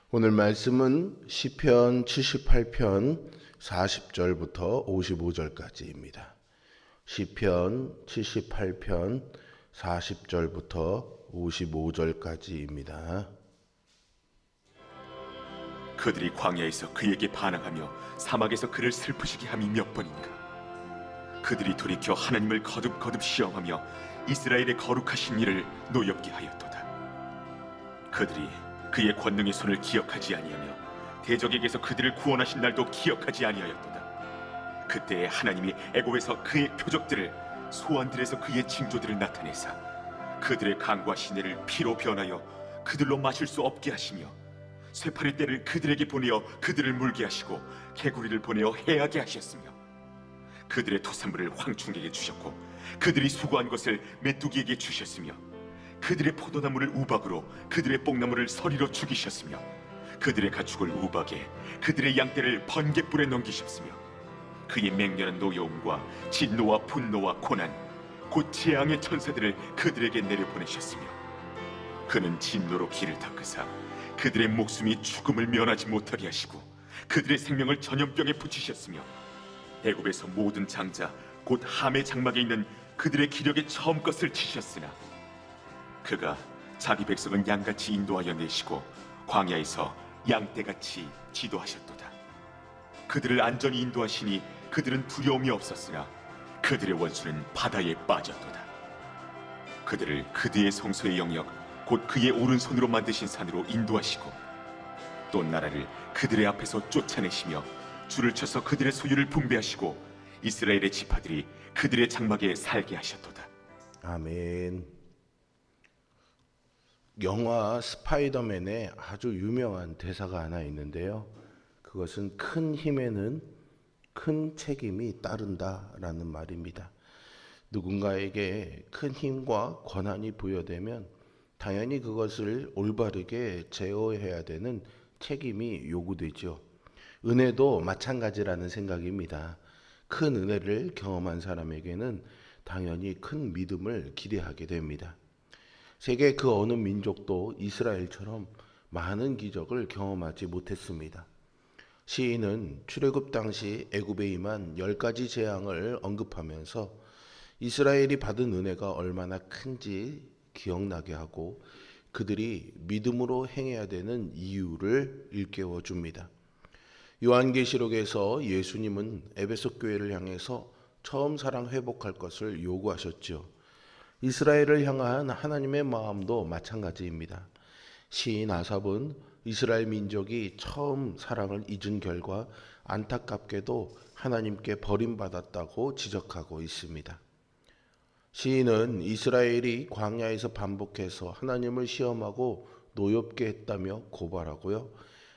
오늘 말씀은 시편 78편 40절부터 55절까지입니다. 시편 78편 40절부터 55절까지입니다. 그들이 광야에서 그에게 반항하며 사막에서 그를 슬프시게 함이 몇 번인가. 그들이 돌이켜 하나님을 거듭거듭 시험하며 이스라엘의 거룩하신 이를 노엽게 하였도다. 그들이 그의 권능의 손을 기억하지 아니하며 대적에게서 그들을 구원하신 날도 기억하지 아니하였도다. 그때에 하나님이 애굽에서 그의 표적들을, 소환들에서 그의 징조들을 나타내사 그들의 강과 시내를 피로 변하여 그들로 마실 수 없게 하시며 쇠파리 떼를 그들에게 보내어 그들을 물게 하시고 개구리를 보내어 해하게 하셨으며 그들의 토산물을 황충에게 주셨고 그들이 수고한 것을 메뚜기에게 주셨으며 그들의 포도나무를 우박으로 그들의 뽕나무를 서리로 죽이셨으며 그들의 가축을 우박에 그들의 양떼를 번갯불에 넘기셨으며 그의 맹렬한 노여움과 진노와 분노와 고난 곧 재앙의 천사들을 그들에게 내려보내셨으며 그는 진노로 길을 닦으사 그들의 목숨이 죽음을 면하지 못하게 하시고 그들의 생명을 전염병에 붙이셨으며 애굽에서 모든 장자 곧 함의 장막에 있는 그들의 기력의 처음 것을 치셨으나 그가 자기 백성은 양같이 인도하여 내시고 광야에서 양떼같이 지도하셨도다. 그들을 안전히 인도하시니 그들은 두려움이 없었으나 그들의 원수는 바다에 빠졌도다. 그들을 그들의 성소의 영역 곧 그의 오른손으로 만드신 산으로 인도하시고 또 나라를 그들의 앞에서 쫓아내시며 줄을 쳐서 그들의 소유를 분배하시고 이스라엘의 지파들이 그들의 장막에 살게 하셨도다. 아멘. 영화 스파이더맨에 아주 유명한 대사가 하나 있는데요. 그것은 큰 힘에는 큰 책임이 따른다라는 말입니다. 누군가에게 큰 힘과 권한이 부여되면 당연히 그것을 올바르게 제어해야 되는 책임이 요구되죠. 은혜도 마찬가지라는 생각입니다. 큰 은혜를 경험한 사람에게는 당연히 큰 믿음을 기대하게 됩니다. 세계 그 어느 민족도 이스라엘처럼 많은 기적을 경험하지 못했습니다. 시인은 출애굽 당시 애굽에 임한 10가지 재앙을 언급하면서 이스라엘이 받은 은혜가 얼마나 큰지 기억나게 하고 그들이 믿음으로 행해야 되는 이유를 일깨워 줍니다. 요한계시록에서 예수님은 에베소 교회를 향해서 처음 사랑 회복할 것을 요구하셨죠. 이스라엘을 향한 하나님의 마음도 마찬가지입니다. 시인 아삽은 이스라엘 민족이 처음 사랑을 잊은 결과 안타깝게도 하나님께 버림받았다고 지적하고 있습니다. 시인은 이스라엘이 광야에서 반복해서 하나님을 시험하고 노엽게 했다며 고발하고요.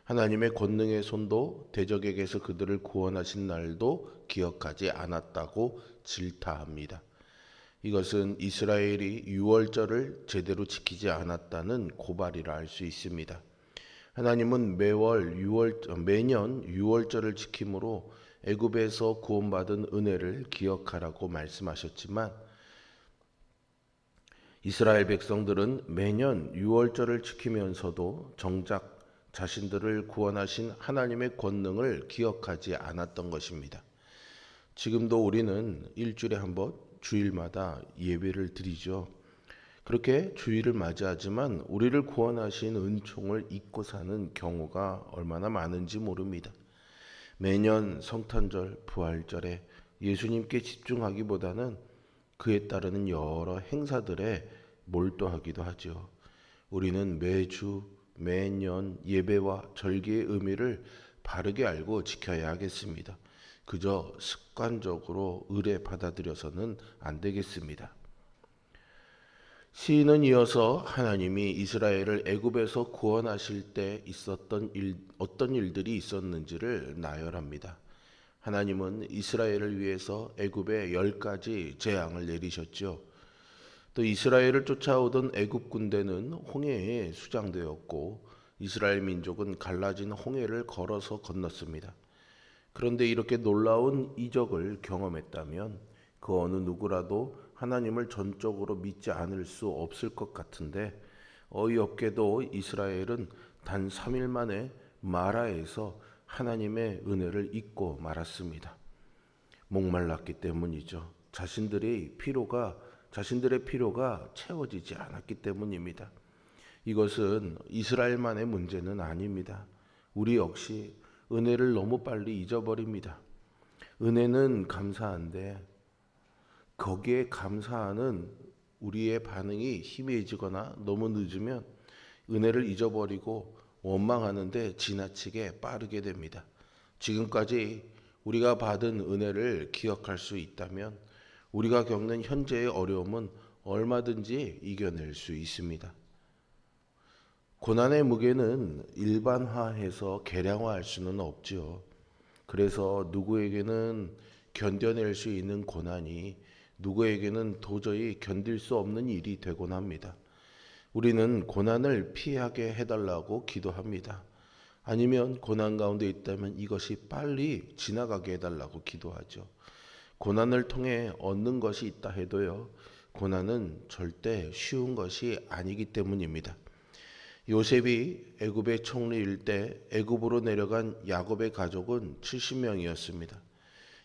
하나님의 권능의 손도 대적에게서 그들을 구원하신 날도 기억하지 않았다고 질타합니다. 이것은 이스라엘이 유월절을 제대로 지키지 않았다는 고발이라 할 수 있습니다. 하나님은 매년 유월절을 지킴으로 애굽에서 구원받은 은혜를 기억하라고 말씀하셨지만 이스라엘 백성들은 매년 유월절을 지키면서도 정작 자신들을 구원하신 하나님의 권능을 기억하지 않았던 것입니다. 지금도 우리는 일주일에 한 번 주일마다 예배를 드리죠. 그렇게 주일을 맞이하지만 우리를 구원하신 은총을 잊고 사는 경우가 얼마나 많은지 모릅니다. 매년 성탄절, 부활절에 예수님께 집중하기보다는 그에 따르는 여러 행사들에 몰두하기도 하죠. 우리는 매주, 매년 예배와 절기의 의미를 바르게 알고 지켜야 하겠습니다. 그저 습관적으로 의례 받아들여서는 안 되겠습니다. 시인은 이어서 하나님이 이스라엘을 애굽에서 구원하실 때 있었던 어떤 일들이 있었는지를 나열합니다. 하나님은 이스라엘을 위해서 애굽에 10가지 재앙을 내리셨죠. 또 이스라엘을 쫓아오던 애굽 군대는 홍해에 수장되었고 이스라엘 민족은 갈라진 홍해를 걸어서 건넜습니다. 그런데 이렇게 놀라운 이적을 경험했다면 그 어느 누구라도 하나님을 전적으로 믿지 않을 수 없을 것 같은데 어이없게도 이스라엘은 단 3일 만에 마라에서 하나님의 은혜를 잊고 말았습니다. 목말랐기 때문이죠. 자신들의 필요가 채워지지 않았기 때문입니다. 이것은 이스라엘만의 문제는 아닙니다. 우리 역시 은혜를 너무 빨리 잊어버립니다. 은혜는 감사한데 거기에 감사하는 우리의 반응이 희미해지거나 너무 늦으면 은혜를 잊어버리고 원망하는데 지나치게 빠르게 됩니다. 지금까지 우리가 받은 은혜를 기억할 수 있다면 우리가 겪는 현재의 어려움은 얼마든지 이겨낼 수 있습니다. 고난의 무게는 일반화해서 계량화할 수는 없지요. 그래서 누구에게는 견뎌낼 수 있는 고난이 누구에게는 도저히 견딜 수 없는 일이 되곤 합니다. 우리는 고난을 피하게 해달라고 기도합니다. 아니면 고난 가운데 있다면 이것이 빨리 지나가게 해달라고 기도하죠. 고난을 통해 얻는 것이 있다 해도요, 고난은 절대 쉬운 것이 아니기 때문입니다. 요셉이 애굽의 총리일 때 애굽으로 내려간 야곱의 가족은 70명이었습니다.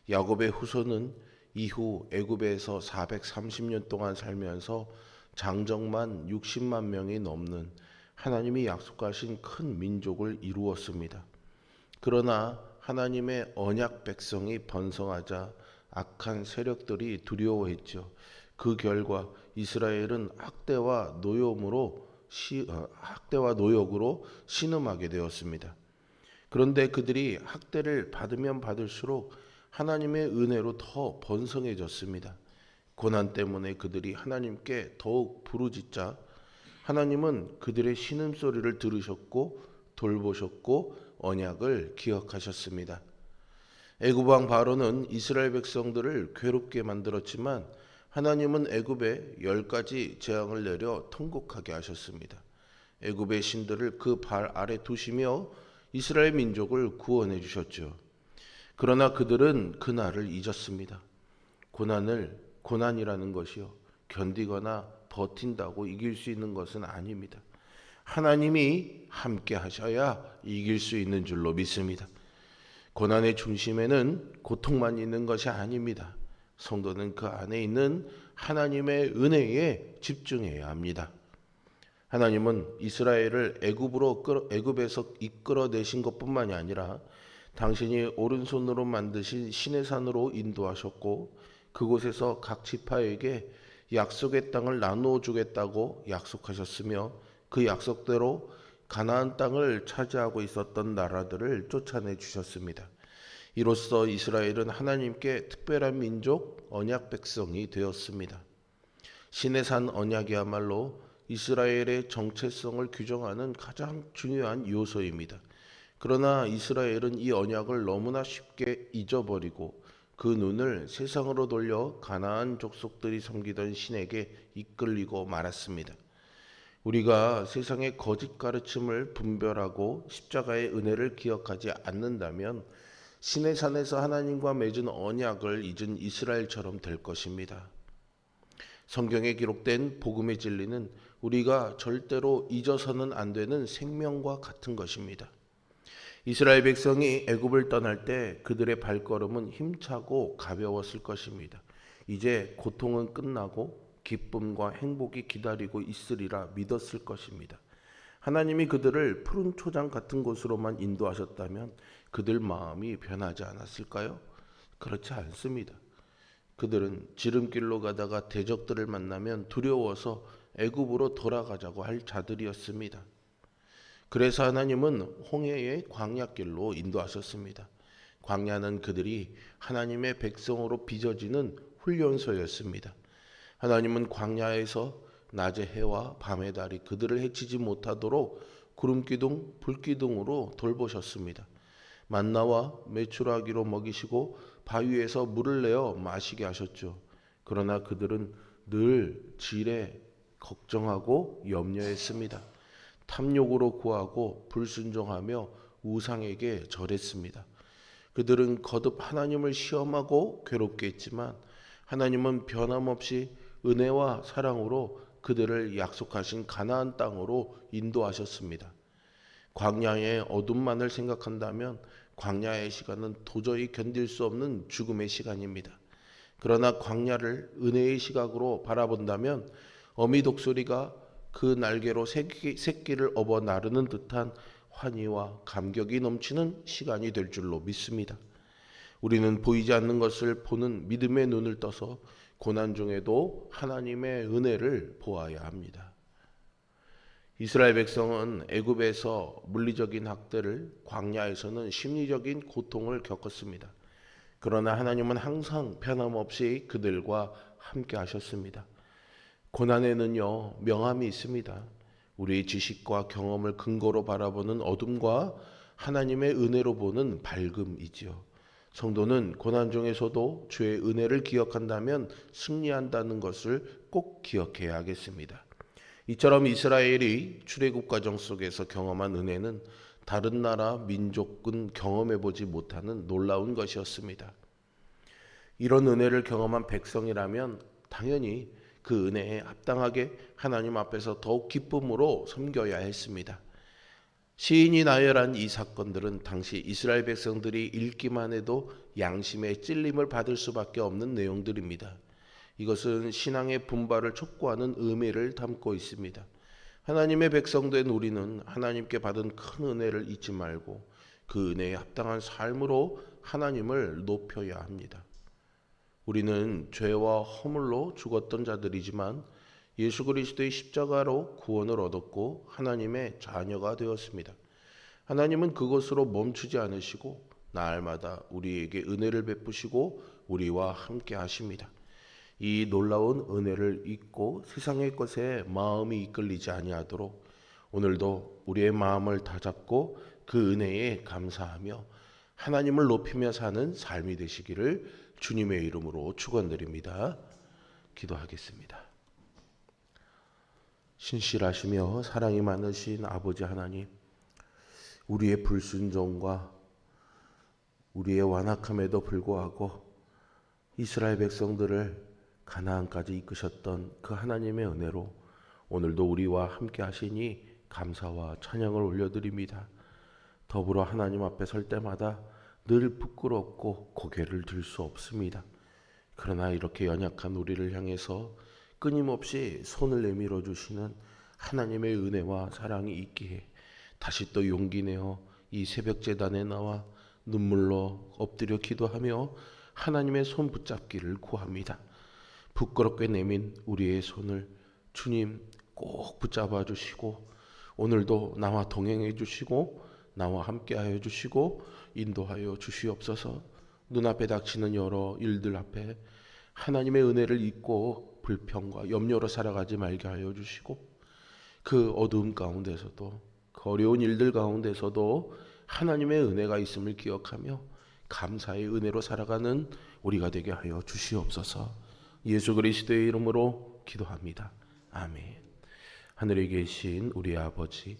야곱의 후손은 이후 애굽에서 430년 동안 살면서 장정만 60만 명이 넘는 하나님이 약속하신 큰 민족을 이루었습니다. 그러나 하나님의 언약 백성이 번성하자 악한 세력들이 두려워했죠. 그 결과 이스라엘은 학대와 노역으로 신음하게 되었습니다. 그런데 그들이 학대를 받으면 받을수록 하나님의 은혜로 더 번성해졌습니다. 고난 때문에 그들이 하나님께 더욱 부르짖자 하나님은 그들의 신음소리를 들으셨고 돌보셨고 언약을 기억하셨습니다. 애굽 왕 바로는 이스라엘 백성들을 괴롭게 만들었지만 하나님은 애굽에 10가지 재앙을 내려 통곡하게 하셨습니다. 애굽의 신들을 그 발 아래 두시며 이스라엘 민족을 구원해 주셨죠. 그러나 그들은 그날을 잊었습니다. 고난이라는 것이요, 견디거나 버틴다고 이길 수 있는 것은 아닙니다. 하나님이 함께 하셔야 이길 수 있는 줄로 믿습니다. 고난의 중심에는 고통만 있는 것이 아닙니다. 성도는 그 안에 있는 하나님의 은혜에 집중해야 합니다. 하나님은 이스라엘을 애굽에서 이끌어내신 것뿐만이 아니라 당신이 오른손으로 만드신 시내산으로 인도하셨고 그곳에서 각 지파에게 약속의 땅을 나누어 주겠다고 약속하셨으며 그 약속대로 가나안 땅을 차지하고 있었던 나라들을 쫓아내 주셨습니다. 이로써 이스라엘은 하나님께 특별한 민족, 언약 백성이 되었습니다. 시내산 언약이야말로 이스라엘의 정체성을 규정하는 가장 중요한 요소입니다. 그러나 이스라엘은 이 언약을 너무나 쉽게 잊어버리고 그 눈을 세상으로 돌려 가나안 족속들이 섬기던 신에게 이끌리고 말았습니다. 우리가 세상의 거짓 가르침을 분별하고 십자가의 은혜를 기억하지 않는다면 시내산에서 하나님과 맺은 언약을 잊은 이스라엘처럼 될 것입니다. 성경에 기록된 복음의 진리는 우리가 절대로 잊어서는 안 되는 생명과 같은 것입니다. 이스라엘 백성이 애굽을 떠날 때 그들의 발걸음은 힘차고 가벼웠을 것입니다. 이제 고통은 끝나고 기쁨과 행복이 기다리고 있으리라 믿었을 것입니다. 하나님이 그들을 푸른 초장 같은 곳으로만 인도하셨다면 그들 마음이 변하지 않았을까요? 그렇지 않습니다. 그들은 지름길로 가다가 대적들을 만나면 두려워서 애굽으로 돌아가자고 할 자들이었습니다. 그래서 하나님은 홍해의 광야길로 인도하셨습니다. 광야는 그들이 하나님의 백성으로 빚어지는 훈련소였습니다. 하나님은 광야에서 낮의 해와 밤의 달이 그들을 해치지 못하도록 구름기둥, 불기둥으로 돌보셨습니다. 만나와 메추라기로 먹이시고 바위에서 물을 내어 마시게 하셨죠. 그러나 그들은 늘 지레 걱정하고 염려했습니다. 탐욕으로 구하고 불순종하며 우상에게 절했습니다. 그들은 거듭 하나님을 시험하고 괴롭게 했지만 하나님은 변함없이 은혜와 사랑으로 그들을 약속하신 가나안 땅으로 인도하셨습니다. 광야의 어둠만을 생각한다면 광야의 시간은 도저히 견딜 수 없는 죽음의 시간입니다. 그러나 광야를 은혜의 시각으로 바라본다면 어미 독수리가 그 날개로 새끼를 업어 나르는 듯한 환희와 감격이 넘치는 시간이 될 줄로 믿습니다. 우리는 보이지 않는 것을 보는 믿음의 눈을 떠서 고난 중에도 하나님의 은혜를 보아야 합니다. 이스라엘 백성은 애굽에서 물리적인 학대를, 광야에서는 심리적인 고통을 겪었습니다. 그러나 하나님은 항상 변함없이 그들과 함께 하셨습니다. 고난에는요, 명함이 있습니다. 우리의 지식과 경험을 근거로 바라보는 어둠과 하나님의 은혜로 보는 밝음이지요. 성도는 고난 중에서도 주의 은혜를 기억한다면 승리한다는 것을 꼭 기억해야 하겠습니다. 이처럼 이스라엘이 출애굽 과정 속에서 경험한 은혜는 다른 나라 민족은 경험해보지 못하는 놀라운 것이었습니다. 이런 은혜를 경험한 백성이라면 당연히 그 은혜에 합당하게 하나님 앞에서 더욱 기쁨으로 섬겨야 했습니다. 시인이 나열한 이 사건들은 당시 이스라엘 백성들이 읽기만 해도 양심의 찔림을 받을 수밖에 없는 내용들입니다. 이것은 신앙의 분발을 촉구하는 의미를 담고 있습니다. 하나님의 백성된 우리는 하나님께 받은 큰 은혜를 잊지 말고 그 은혜에 합당한 삶으로 하나님을 높여야 합니다. 우리는 죄와 허물로 죽었던 자들이지만 예수 그리스도의 십자가로 구원을 얻었고 하나님의 자녀가 되었습니다. 하나님은 그것으로 멈추지 않으시고 날마다 우리에게 은혜를 베푸시고 우리와 함께 하십니다. 이 놀라운 은혜를 잊고 세상의 것에 마음이 이끌리지 아니하도록 오늘도 우리의 마음을 다잡고 그 은혜에 감사하며 하나님을 높이며 사는 삶이 되시기를 주님의 이름으로 축원드립니다. 기도하겠습니다. 신실하시며 사랑이 많으신 아버지 하나님, 우리의 불순종과 우리의 완악함에도 불구하고 이스라엘 백성들을 가나안까지 이끄셨던 그 하나님의 은혜로 오늘도 우리와 함께 하시니 감사와 찬양을 올려드립니다. 더불어 하나님 앞에 설 때마다 늘 부끄럽고 고개를 들 수 없습니다. 그러나 이렇게 연약한 우리를 향해서 끊임없이 손을 내밀어 주시는 하나님의 은혜와 사랑이 있기에 다시 또 용기 내어 이 새벽 제단에 나와 눈물로 엎드려 기도하며 하나님의 손 붙잡기를 구합니다. 부끄럽게 내민 우리의 손을 주님 꼭 붙잡아 주시고 오늘도 나와 동행해 주시고 나와 함께하여 주시고 인도하여 주시옵소서. 눈앞에 닥치는 여러 일들 앞에 하나님의 은혜를 잊고 불평과 염려로 살아가지 말게 하여 주시고 그 어두움 가운데서도 그 어려운 일들 가운데서도 하나님의 은혜가 있음을 기억하며 감사의 은혜로 살아가는 우리가 되게 하여 주시옵소서. 예수 그리스도의 이름으로 기도합니다. 아멘. 하늘에 계신 우리 아버지,